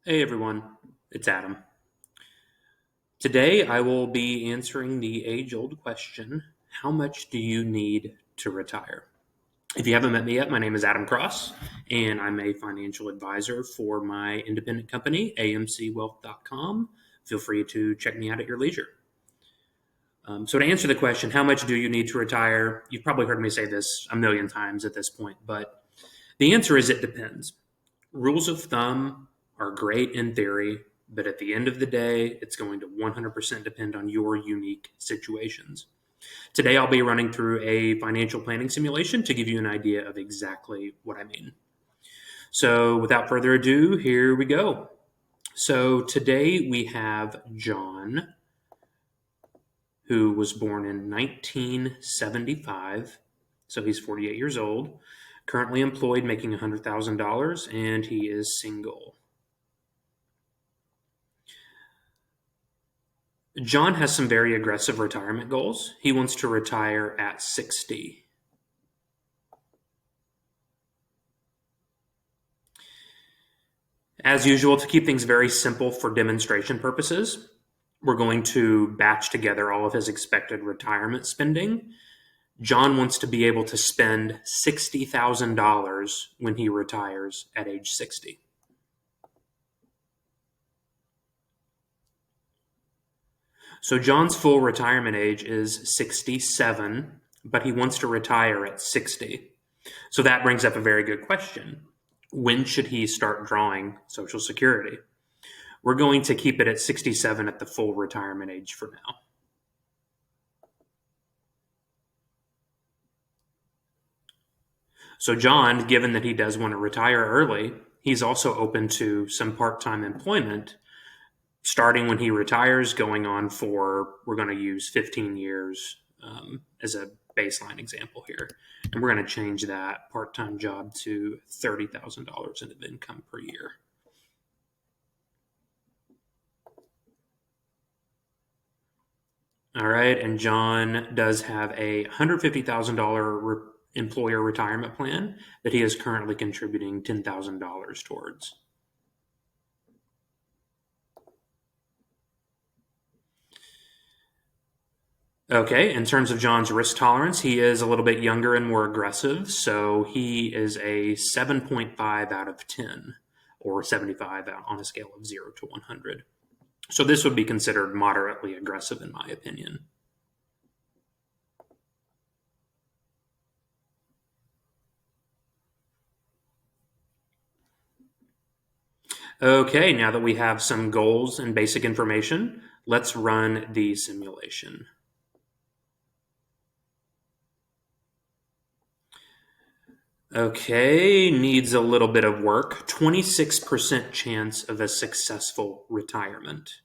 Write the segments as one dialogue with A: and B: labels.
A: Hey everyone, it's Adam. Today I will be answering the age old question: how much do you need to retire? If you haven't met me yet, my name is Adam Cross, and I'm a financial advisor for my independent company, amcwealth.com. Feel free to check me out at your leisure. So, to answer the question, how much do you need to retire? You've probably heard me say this a million times at this point, but the answer is it depends. Rules of thumb are great in theory, but at the end of the day, it's going to 100% depend on your unique situations. Today, I'll be running through a financial planning simulation to give you an idea of exactly what I mean. So, without further ado, here we go. So, today we have John, who was born in 1975. So, he's 48 years old, currently employed, making $100,000, and he is single. John has some very aggressive retirement goals. He wants to retire at 60. As usual, to keep things very simple for demonstration purposes, we're going to batch together all of his expected retirement spending. John wants to be able to spend $60,000 when he retires at age 60. So John's full retirement age is 67, but he wants to retire at 60. So that brings up a very good question. When should he start drawing Social Security? We're going to keep it at 67 at the full retirement age for now. So John, given that he does want to retire early, he's also open to some part-time employment starting when he retires, going on for, we're going to use 15 years as a baseline example here. And we're going to change that part-time job to $30,000 in income per year. All right, and John does have a $150,000 employer retirement plan that he is currently contributing $10,000 towards. Okay, in terms of John's risk tolerance, he is a little bit younger and more aggressive, so he is a 7.5 out of 10, or 75 out on a scale of 0 to 100. So this would be considered moderately aggressive, in my opinion. Okay, now that we have some goals and basic information, let's run the simulation. Okay, needs a little bit of work. 26% chance of a successful retirement.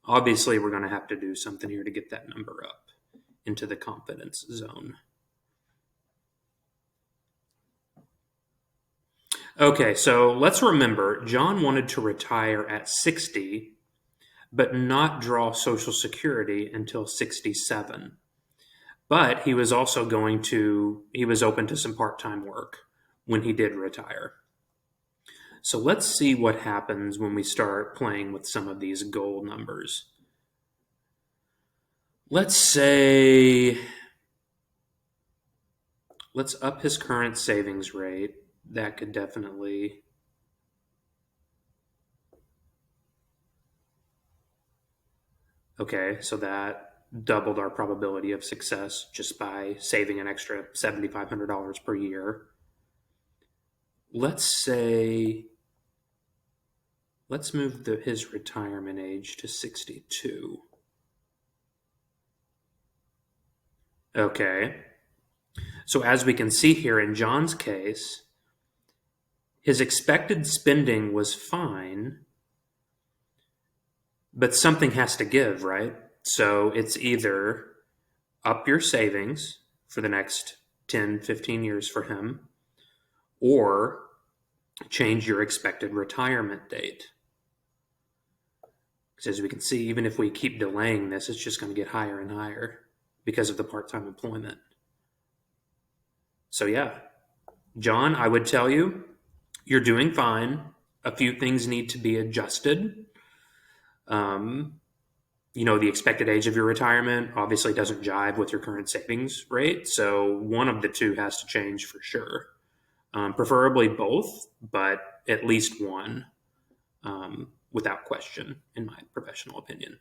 A: Obviously, we're going to have to do something here to get that number up into the confidence zone. Okay, so let's remember John wanted to retire at 60, but not draw Social Security until 67. But he was also he was open to some part time work when he did retire. So let's see what happens when we start playing with some of these goal numbers. Let's say, let's up his current savings rate. That could definitely. Okay, so that doubled our probability of success just by saving an extra $7,500 per year. Let's say, let's move his retirement age to 62. Okay, so as we can see here in John's case, his expected spending was fine, but something has to give, right? So it's either up your savings for the next 10, 15 years for him, or change your expected retirement date. Because as we can see, even if we keep delaying this, it's just going to get higher and higher because of the part-time employment. So yeah, John, I would tell you, you're doing fine. A few things need to be adjusted. The expected age of your retirement obviously doesn't jive with your current savings rate. So one of the two has to change for sure. Preferably both, but at least one, without question, in my professional opinion.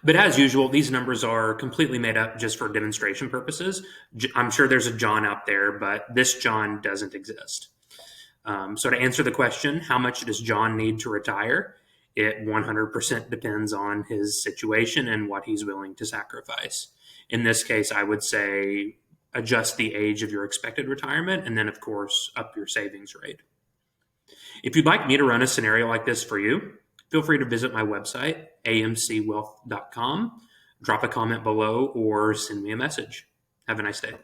A: But as usual, these numbers are completely made up just for demonstration purposes. I'm sure there's a John out there, but this John doesn't exist. So to answer the question, how much does John need to retire? It 100% depends on his situation and what he's willing to sacrifice. In this case, I would say adjust the age of your expected retirement and then, of course, up your savings rate. If you'd like me to run a scenario like this for you, feel free to visit my website, amcwealth.com, drop a comment below, or send me a message. Have a nice day.